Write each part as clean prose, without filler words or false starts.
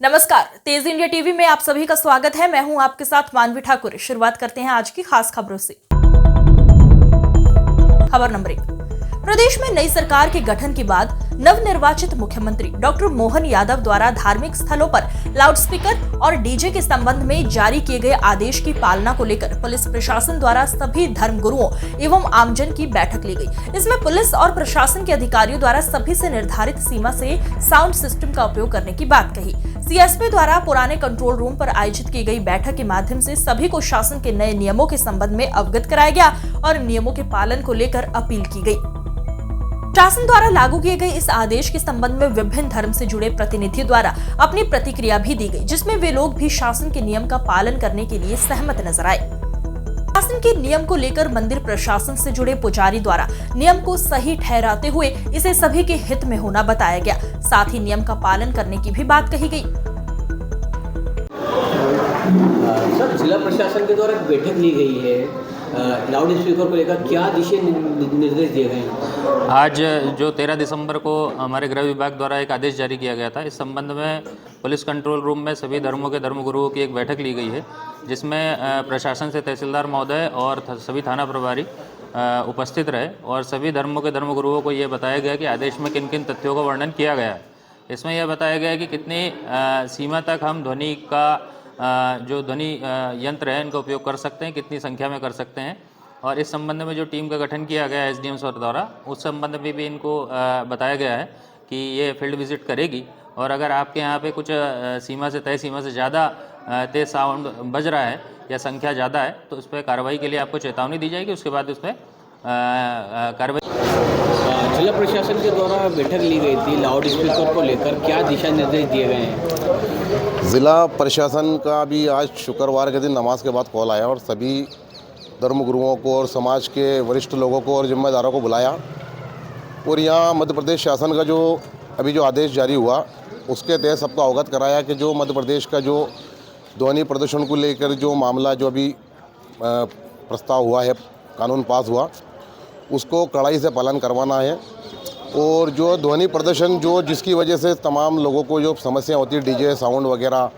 नमस्कार, तेज India TV में आप सभी का स्वागत है। मैं हूं आपके साथ मानवी ठाकुर। शुरुआत करते हैं आज की खास खबरों से। खबर नंबर 1। प्रदेश में नई सरकार के गठन के बाद नवनिर्वाचित मुख्यमंत्री डॉक्टर मोहन यादव द्वारा धार्मिक स्थलों पर लाउडस्पीकर और डीजे के संबंध में जारी किए गए आदेश की पालना को लेकर पुलिस प्रशासन द्वारा सभी धर्मगुरुओं एवं आमजन की बैठक ली गई। इसमें पुलिस और प्रशासन के अधिकारियों द्वारा सभी से निर्धारित सीमा से साउंड सिस्टम का उपयोग करने की बात कही। सीएसपी द्वारा पुराने कंट्रोल रूम पर आयोजित की गई बैठक के माध्यम से सभी को शासन के नए नियमों के संबंध में अवगत कराया गया और नियमों के पालन को लेकर अपील की गई। शासन द्वारा लागू किए गए इस आदेश के संबंध में विभिन्न धर्म से जुड़े प्रतिनिधियों द्वारा अपनी प्रतिक्रिया भी दी गई, जिसमें वे लोग भी शासन के नियम का पालन करने के लिए सहमत नजर आए। शासन के नियम को लेकर मंदिर प्रशासन से जुड़े पुजारी द्वारा नियम को सही ठहराते हुए इसे सभी के हित में होना बताया गया। साथ ही नियम का पालन करने की भी बात कही गई। सर, जिला प्रशासन के द्वारा बैठक ली गई है लाउड स्पीकर को लेकर, क्या दिशा निर्देश दिए गए हैं? आज जो 13 दिसंबर को हमारे गृह विभाग द्वारा एक आदेश जारी किया गया था, इस संबंध में पुलिस कंट्रोल रूम में सभी धर्मों के धर्मगुरुओं की एक बैठक ली गई है, जिसमें प्रशासन से तहसीलदार महोदय और सभी थाना प्रभारी उपस्थित रहे और सभी धर्मों के धर्मगुरुओं को ये बताया गया कि आदेश में किन किन तथ्यों का वर्णन किया गया है। इसमें यह बताया गया है कि कितनी सीमा तक हम ध्वनि का जो ध्वनि यंत्र है इनका उपयोग कर सकते हैं, कितनी संख्या में कर सकते हैं, और इस संबंध में जो टीम का गठन किया गया है एसडीएम सर द्वारा, उस संबंध में भी इनको बताया गया है कि ये फील्ड विजिट करेगी और अगर आपके यहाँ पे कुछ सीमा से तय सीमा से ज़्यादा तेज साउंड बज रहा है या संख्या ज़्यादा है तो उस पर कार्रवाई के लिए आपको चेतावनी दी जाएगी। उसके बाद उस पर कार्रवाई। जिला प्रशासन के द्वारा बैठक ली गई थी लाउड स्पीकर को लेकर, क्या दिशा निर्देश दिए गए हैं? ज़िला प्रशासन का भी आज शुक्रवार के दिन नमाज के बाद कॉल आया और सभी धर्मगुरुओं को और समाज के वरिष्ठ लोगों को और जिम्मेदारों को बुलाया और यहाँ मध्य प्रदेश शासन का जो आदेश जारी हुआ उसके तहत सबको अवगत कराया कि जो मध्य प्रदेश का जो ध्वनि प्रदूषण को लेकर जो मामला जो अभी प्रस्ताव हुआ है, कानून पास हुआ, उसको कड़ाई से पालन करवाना है। और जो ध्वनि प्रदर्शन जिसकी वजह से तमाम लोगों को जो समस्या होती है, डीजे साउंड वगैरह,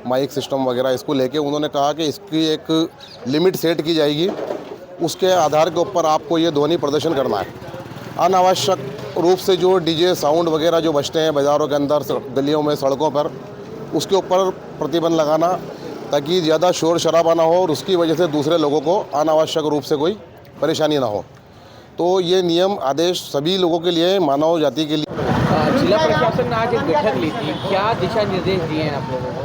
माइक सिस्टम वगैरह, इसको लेके उन्होंने कहा कि इसकी एक लिमिट सेट की जाएगी, उसके आधार के ऊपर आपको ये ध्वनि प्रदर्शन करना है। अनावश्यक रूप से जो डीजे साउंड वगैरह जो बजते हैं बाज़ारों के अंदर, गलियों में, सड़कों पर, उसके ऊपर प्रतिबंध लगाना ताकि ज़्यादा शोर शराबा ना हो और उसकी वजह से दूसरे लोगों को अनावश्यक रूप से कोई परेशानी ना हो। तो ये नियम आदेश सभी लोगों के लिए, मानव जाति के लिए। जिला प्रशासन ने आज एक बैठक ली थी, क्या दिशा निर्देश दिए हैं आप लोगों को?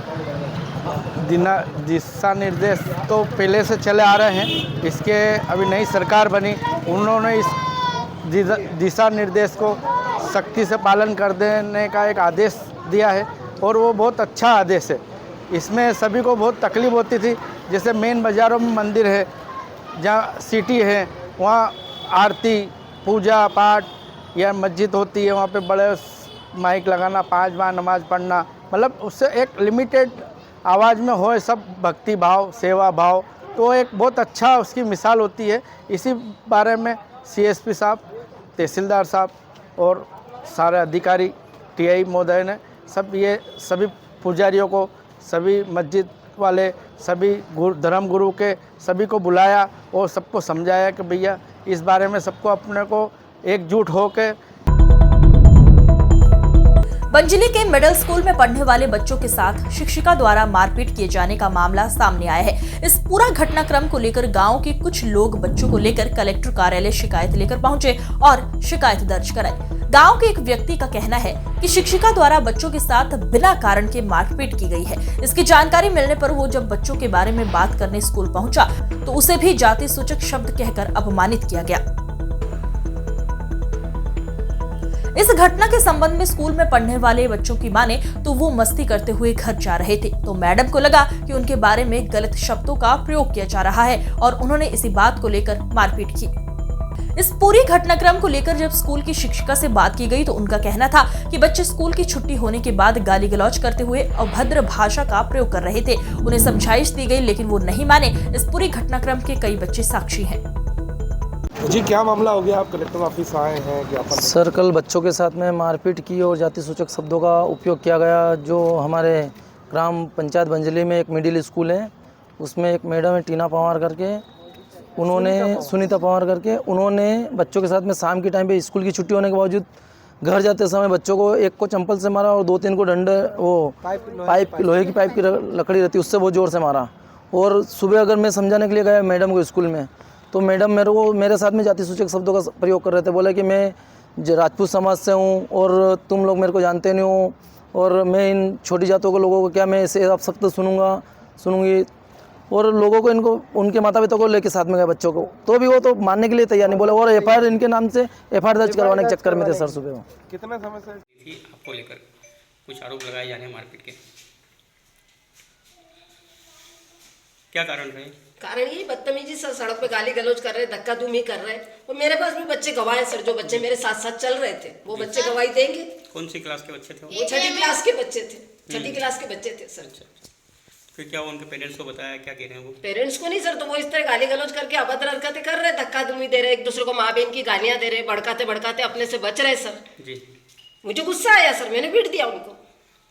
दिशा निर्देश तो पहले से चले आ रहे हैं। इसके अभी नई सरकार बनी, उन्होंने इस दिशा निर्देश को सख्ती से पालन कर देने का एक आदेश दिया है और वो बहुत अच्छा आदेश है। इसमें सभी को बहुत तकलीफ होती थी, जैसे मेन बाज़ारों में मंदिर है, जहाँ सिटी है, वहाँ आरती, पूजा पाठ या मस्जिद होती है, वहाँ पे बड़े माइक लगाना, 5 बार नमाज पढ़ना, मतलब उससे एक लिमिटेड आवाज़ में हो, सब भक्ति भाव, सेवा भाव, तो एक बहुत अच्छा उसकी मिसाल होती है। इसी बारे में सीएसपी साहब, तहसीलदार साहब और सारे अधिकारी, टीआई महोदय ने सभी पुजारियों को, सभी मस्जिद वाले, सभी धर्मगुरु के सभी को बुलाया और सबको समझाया कि भैया इस बारे में सबको अपने को एकजुट होकर। बंजिली के मिडिल स्कूल में पढ़ने वाले बच्चों के साथ शिक्षिका द्वारा मारपीट किए जाने का मामला सामने आया है। इस पूरा घटनाक्रम को लेकर गांव के कुछ लोग बच्चों को लेकर कलेक्टर कार्यालय शिकायत लेकर पहुंचे और शिकायत दर्ज कराई। गांव के एक व्यक्ति का कहना है कि शिक्षिका द्वारा बच्चों के साथ बिना कारण के मारपीट की गई है। इसकी जानकारी मिलने पर वो जब बच्चों के बारे में बात करने स्कूल पहुंचा तो उसे भी जाति सूचक शब्द कहकर अपमानित किया गया। इस घटना के संबंध में स्कूल में पढ़ने वाले बच्चों की माने तो वो मस्ती करते हुए घर जा रहे थे तो मैडम को लगा कि उनके बारे में गलत शब्दों का प्रयोग किया जा रहा है और उन्होंने इसी बात को लेकर मारपीट की। इस पूरी घटनाक्रम को लेकर जब स्कूल की शिक्षिका से बात की गई तो उनका कहना था कि बच्चे स्कूल की छुट्टी होने के बाद गाली गलौज करते हुए अभद्र भाषा का प्रयोग कर रहे थे। उन्हें समझाइश दी गई लेकिन वो नहीं माने। इस पूरी घटनाक्रम के कई बच्चे साक्षी हैं। जी, क्या मामला हो गया? आप कलेक्टर ऑफिस आए हैं ज्ञापन? सर, कल बच्चों के साथ में मारपीट की और जाति सूचक शब्दों का उपयोग किया गया, जो हमारे ग्राम पंचायत बंजली में एक मिडिल स्कूल है, उसमें एक मैडम है टीना पवार करके, सुनीता पवार करके, उन्होंने बच्चों के साथ में शाम के टाइम पे स्कूल की छुट्टी होने के बावजूद घर जाते समय बच्चों को एक को चंपल से मारा और 2-3 को डंडे पाइप लोहे की पाइप की लकड़ी रहती है उससे बहुत ज़ोर से मारा। और सुबह अगर मैं समझाने के लिए गया मैडम को स्कूल में, तो मैडम मेरे साथ में जाति सूचक शब्दों का प्रयोग कर रहे थे। बोले कि मैं राजपूत समाज से हूँ और तुम लोग मेरे को जानते नहीं हो, और मैं इन छोटी जातों के लोगों को क्या मैं इसे आप सख्त सुनूंगी। और लोगों को इनको उनके माता पिता को लेके साथ में गए बच्चों को, तो भी वो तो मानने के लिए तैयार नहीं। बोले और एफआईआर इनके नाम से एफआईआर दर्ज करवाने के चक्कर में थे सर सुबह। कितने समय से थी आपको लेकर कुछ आरोप लगाए जाने मारपीट के, क्या कारण रहे? कारण ये बदतमीजी सर, सड़क पे गाली गलौज कर रहे, धक्का धूमी कर रहे। और मेरे पास भी बच्चे गवाह हैं सर, जो बच्चे मेरे साथ साथ चल रहे थे वो बच्चे गवाही देंगे। कौन सी क्लास के बच्चे थे वो 6ठी क्लास के बच्चे थे, 6ठी क्लास के बच्चे थे सर। फिर क्या उनके पेरेंट्स को बताया, क्या कह रहे हैं वो? पेरेंट्स को नहीं सर, तो वो इस तरह गाली गलौज करके अभद्र हरकतें कर रहे, धक्का धूमी दे रहे, एक दूसरे को माँ बहन की गालियां दे रहे, भड़काते अपने से बच रहे सर। जी, मुझे गुस्सा आया सर, मैंने पीट दिया उनको।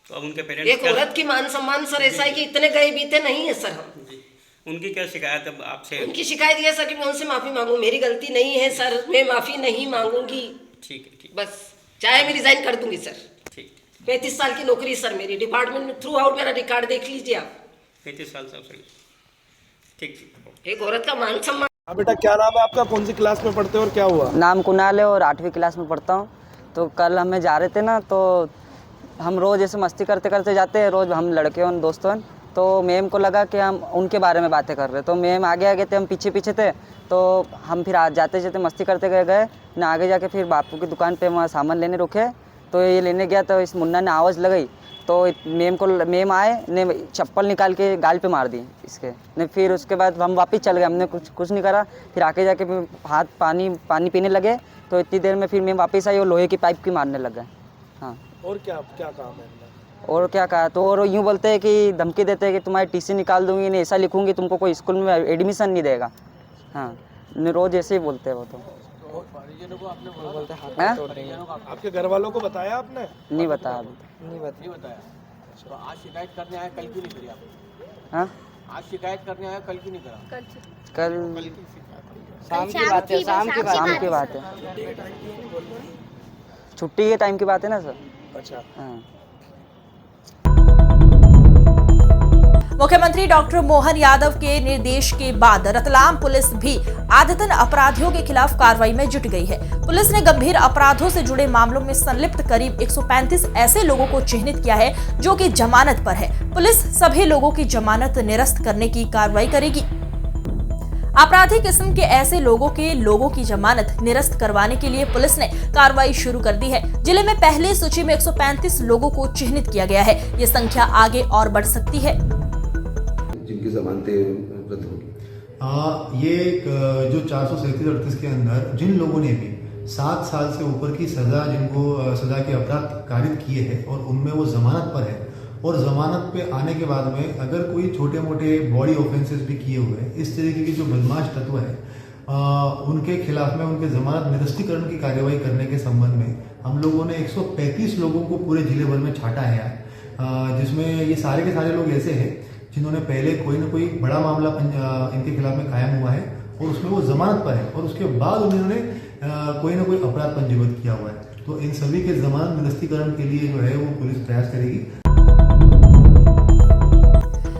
तो अब उनके पेरेंट्स एक औरत की मान सम्मान सर ऐसा है कि इतने गए बीते नहीं है सर हम। जी, उनकी क्या शिकायत अब आपसे? उनकी शिकायत ये सर कि मैं उनसे माफी मांगू, मेरी गलती नहीं है सर, मैं माफी नहीं मांगूंगी। ठीक है, ठीक, बस चाहे मैं रिजाइन कर दूंगी सर। ठीक। 35 साल की नौकरी सर मेरी डिपार्टमेंट में, थ्रू आउट मेरा रिकॉर्ड देख लीजिए आप। 35 साल से सही। ठीक ठीक। एक औरत का मान सम्मान। हाँ बेटा, क्या नाम है आपका, कौन सी क्लास में पढ़ते हो और क्या हुआ? नाम कुणाल है और 8वीं क्लास में पढ़ता हूँ। तो कल हमें जा रहे थे ना, तो हम रोज़ ऐसे मस्ती करते करते जाते हैं, रोज़ हम लड़के और दोस्तों। तो मैम को लगा कि हम उनके बारे में बातें कर रहे, तो मैम आगे थे, हम पीछे पीछे थे। तो हम फिर जाते जाते मस्ती करते गए ना, आगे जाके फिर बापू की दुकान पे वहाँ सामान लेने रुके। तो ये लेने गया तो इस मुन्ना ने आवाज़ लगाई, तो मैम आए ने चप्पल निकाल के गाल पे मार दी इसके ने। फिर उसके बाद हम वापस चल गए, हमने कुछ नहीं करा। फिर आके जाके हाथ पानी पीने लगे, तो इतनी देर में फिर मैम वापस आई और लोहे की पाइप की मारने लग गए। हाँ, और क्या काम है? और क्या कहा, तो और यूँ बोलते हैं कि धमकी देते हैं कि तुम्हारी टीसी निकाल दूंगी, नहीं ऐसा लिखूंगी तुमको कोई स्कूल में एडमिशन नहीं देगा। हाँ, रोज़ ऐसे ही बोलते हैं वो। तो आपके घर वालों को बताया आपने? नहीं बताया अभी, नहीं बताया। तो आज शिकायत करने आया, कल क्यों नहीं करी आपने? हाँ, आज शिकायत करने आया, कल क्यों नहीं करा? कल शाम की बात है, शाम की बात है, छुट्टी के टाइम की बात है ना सर। अच्छा। हाँ। मुख्यमंत्री डॉक्टर मोहन यादव के निर्देश के बाद रतलाम पुलिस भी आदतन अपराधियों के खिलाफ कार्रवाई में जुट गई है। पुलिस ने गंभीर अपराधों से जुड़े मामलों में संलिप्त करीब 135 ऐसे लोगों को चिन्हित किया है जो कि जमानत पर है। पुलिस सभी लोगों की जमानत निरस्त करने की कार्रवाई करेगी। आपराधिक किस्म के ऐसे लोगों की जमानत निरस्त करवाने के लिए पुलिस ने कार्रवाई शुरू कर दी है। जिले में पहले सूची में 135 लोगों को चिन्हित किया गया है। ये संख्या आगे और बढ़ सकती है। जिनकी जमानतें रद्द होगी। ये जो 437-38 के अंदर जिन लोगों ने भी 7 साल से ऊपर की सजा, जिनको सजा के अपराध कारित किए हैं और उनमें वो जमानत पर है, और जमानत पे आने के बाद में अगर कोई छोटे मोटे बॉडी ऑफेंसेस भी किए हुए हैं, इस तरीके के जो बदमाश तत्व है, उनके खिलाफ में उनके जमानत निरस्तीकरण की कार्यवाही करने के संबंध में हम लोगों ने 135 लोगों को पूरे जिले भर में छाटा है, जिसमें ये सारे के सारे लोग ऐसे हैं जिन्होंने पहले कोई ना कोई बड़ा मामला इनके खिलाफ में कायम हुआ है और उसमें वो जमानत पर है, और उसके बाद उन्होंने कोई ना कोई अपराध पंजीबद्ध किया हुआ है। तो इन सभी के जमानत निरस्तीकरण के लिए जो है वो पुलिस प्रयास करेगी।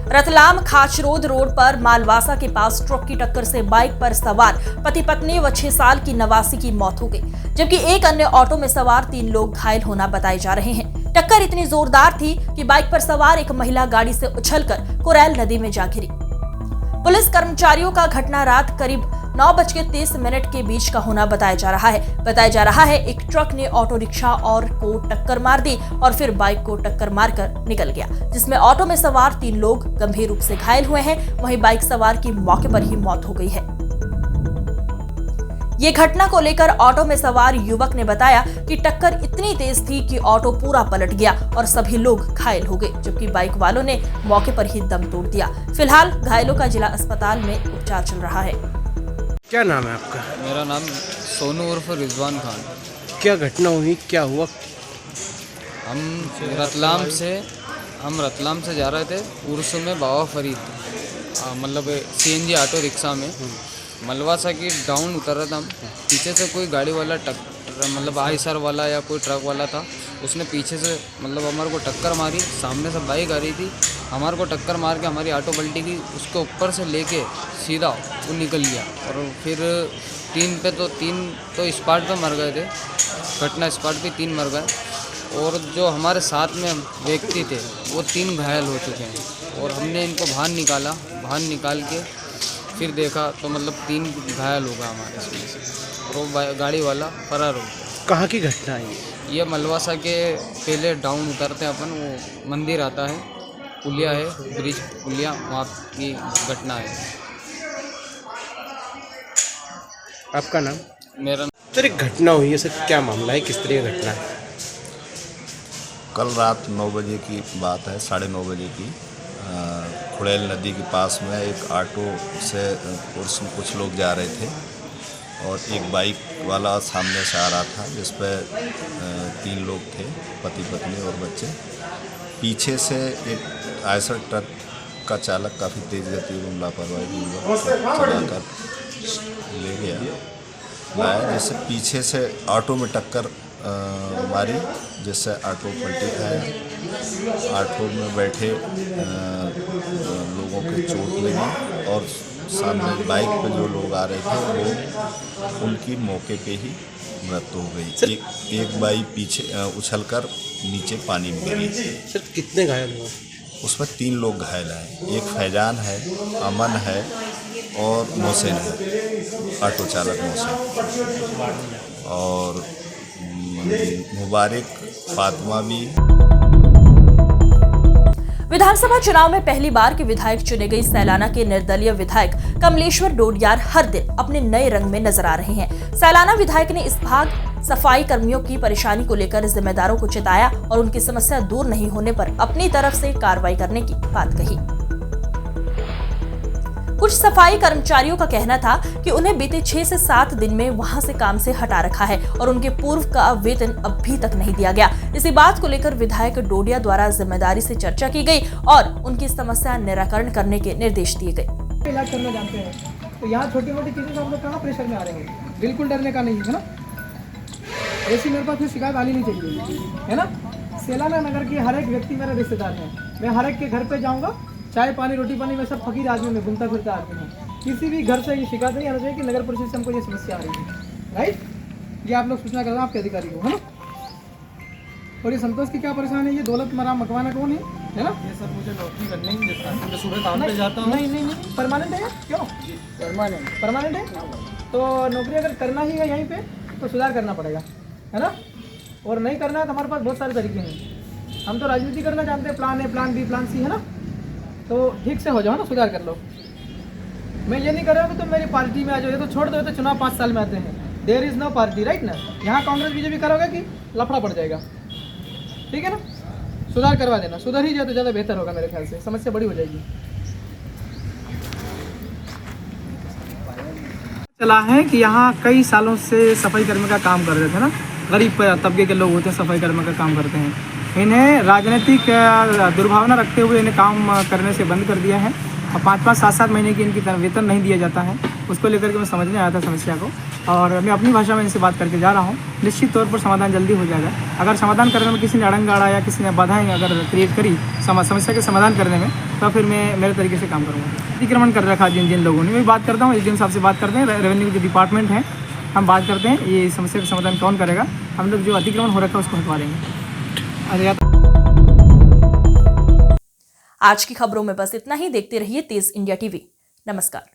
रतलाम खाचरोद रोड पर मालवासा के पास ट्रक की टक्कर से बाइक पर सवार पति पत्नी व 6 साल की नवासी की मौत हो गई, जबकि एक अन्य ऑटो में सवार 3 लोग घायल होना बताए जा रहे हैं। टक्कर इतनी जोरदार थी कि बाइक पर सवार एक महिला गाड़ी से उछलकर कुरैल नदी में जा गिरी। पुलिस कर्मचारियों का घटना रात करीब 9:30 के बीच का होना बताया जा रहा है एक ट्रक ने ऑटो रिक्शा और को टक्कर मार दी और फिर बाइक को टक्कर मारकर निकल गया, जिसमें ऑटो में सवार 3 लोग गंभीर रूप से घायल हुए हैं। वहीं बाइक सवार की मौके पर ही मौत हो गई है। ये घटना को लेकर ऑटो में सवार युवक ने बताया कि टक्कर इतनी तेज थी कि ऑटो पूरा पलट गया और सभी लोग घायल हो गए, जबकि बाइक वालों ने मौके पर ही दम तोड़ दिया। फिलहाल घायलों का जिला अस्पताल में उपचार चल रहा है। क्या नाम है आपका? मेरा नाम सोनू उर्फ रिजवान खान। क्या घटना हुई, क्या हुआ? हम रतलाम से हम रतलाम से जा रहे थे उर्स में बाबा फरीद, मतलब CNG ऑटो रिक्शा में। मलवासा की डाउन उतर रहा था हम, पीछे से कोई गाड़ी वाला मतलब आईसर वाला या कोई ट्रक वाला था, उसने पीछे से मतलब हमारे को टक्कर मारी। सामने से बाइक आ रही थी, हमारे को टक्कर मार के हमारी ऑटो पलटी गई, उसके ऊपर से लेके सीधा वो निकल गया। और फिर तीन तो स्पॉट पे मर गए थे, घटना स्पॉट पे 3 मर गए, और जो हमारे साथ में व्यक्ति थे वो 3 घायल हो चुके हैं। और हमने इनको बाहर निकाल के फिर देखा तो मतलब 3 घायल हो गए हमारे इसमें से, और वो गाड़ी वाला फरार हो गया। कहाँ की घटना है ये मलवासा के पहले डाउन उतरते हैं अपन, वो मंदिर आता है, पुलिया है, ब्रिज पुलिया, वहाँ की घटना है। आपका नाम? मेरा सर एक घटना हुई है सर, क्या मामला है, किस तरह की घटना है? कल रात 9 बजे की बात है, 9:30 बजे की। खुड़ैल नदी के पास में एक ऑटो से उसमें कुछ लोग जा रहे थे और एक बाइक वाला सामने से आ रहा था, जिस पर 3 लोग थे, पति पत्नी और बच्चे। पीछे से एक आयसर ट्रक का चालक काफ़ी तेज़ गति में लापरवाही चलाकर ले लाया, जिससे पीछे से ऑटो में टक्कर मारी, जिससे ऑटो पलटी खाया। ऑटो में बैठे लोगों के चोट लगी और सामने बाइक पे जो लोग आ रहे थे वो उनकी मौके पे ही मृत्यु हो गई। एक बाइक पीछे उछलकर नीचे पानी में गिरी। सर कितने घायल हुए? उसमें 3 लोग घायल हैं, एक फैजान है, अमन है और मोहसिन है, ऑटो चालक मोहसिन, और मुबारक फातिमा भी। विधानसभा चुनाव में पहली बार के विधायक चुने गई सैलाना के निर्दलीय विधायक कमलेश्वर डोडियार हर दिन अपने नए रंग में नजर आ रहे हैं। सैलाना विधायक ने इस भाग सफाई कर्मियों की परेशानी को लेकर जिम्मेदारों को चिताया और उनकी समस्या दूर नहीं होने पर अपनी तरफ से कार्रवाई करने की बात कही। कुछ सफाई कर्मचारियों का कहना था कि उन्हें बीते 6 से 7 दिन में वहां से काम से हटा रखा है और उनके पूर्व का वेतन अभी तक नहीं दिया गया। इसी बात को लेकर विधायक डोडिया द्वारा जिम्मेदारी से चर्चा की गई और उनकी समस्या निराकरण करने के निर्देश दिए गए। इलाज करना जानते हैं तो यहाँ छोटी मोटी चीज़ों से हम लोग कहाँ प्रेशर में आ रहे हैं, बिल्कुल डरने का नहीं है ना। ऐसी मेरे पास कोई शिकायत आनी नहीं चाहिए, है ना। सैलाना नगर के हर एक व्यक्ति मेरा रिश्तेदार है, मैं हर एक के घर पे जाऊँगा, चाय पानी रोटी पानी में सब फकीर आदमी में घूमता फिरता आदमी है। किसी भी घर से ये शिकायत नहीं आना चाहिए कि नगर परिषद से हमको ये समस्या आ रही है, राइट। ये आप लोग सूचना कर रहे हैं आपके अधिकारी को, है ना। और ये संतोष की क्या परेशानी है, ये दौलत मराम मकवाना कौन है ना। ये सब मुझे नौकरी करने ही देता है, मैं सुबह काम पे जाता हूँ। नहीं परमानेंट है, क्यों परमानेंट है तो नौकरी अगर करना ही है यहीं पे तो सुधार करना पड़ेगा, है ना। और नहीं करना है तो हमारे पास बहुत सारे तरीके हैं, हम तो राजनीति करना जानते हैं, plan A plan B plan C, है ना। तो ठीक से हो जाओ ना, सुधार कर लो। मैं ये नहीं कर रहा हूँ कि तुम मेरी पार्टी में आ जाओ, ये तो छोड़ दो, तो चुनाव 5 साल में आते हैं, there is no party, right ना। यहाँ कांग्रेस बीजेपी करोगे कि लफड़ा पड़ जाएगा, ठीक है ना। सुधार करवा देना, सुधर ही जाए तो ज़्यादा बेहतर होगा मेरे ख्याल से, समस्या बड़ी हो जाएगी। चला है कि यहाँ कई सालों से सफाई कर्मी का काम कर रहे थे ना, गरीब तबके के लोग होते हैं, सफाई कर्मी का काम करते हैं। इन्हें राजनीतिक दुर्भावना रखते हुए इन्हें काम करने से बंद कर दिया है और 5-5, 7-7 महीने की इनकी वेतन नहीं दिया जाता है। उसको लेकर के मैं समझने आया था समस्या को, और मैं अपनी भाषा में इनसे बात करके जा रहा हूँ। निश्चित तौर पर समाधान जल्दी हो जाएगा। अगर समाधान करने में किसी ने अड़ंग अड़ा या किसी ने बाधाएं अगर क्रिएट करी समस्या के समाधान करने में, तो फिर मैं मेरे तरीके से काम करूँगा। अतिक्रमण कर रखा जिन लोगों ने, मैं बात करता हूँ SDM साहब से बात करते हैं, रेवेन्यू के डिपार्टमेंट हैं, हम बात करते हैं ये समस्या का समाधान कौन करेगा। हम लोग जो अतिक्रमण हो रखा है उसको हटवा देंगे। आज की खबरों में बस इतना ही। देखते रहिए तेज इंडिया TV। नमस्कार।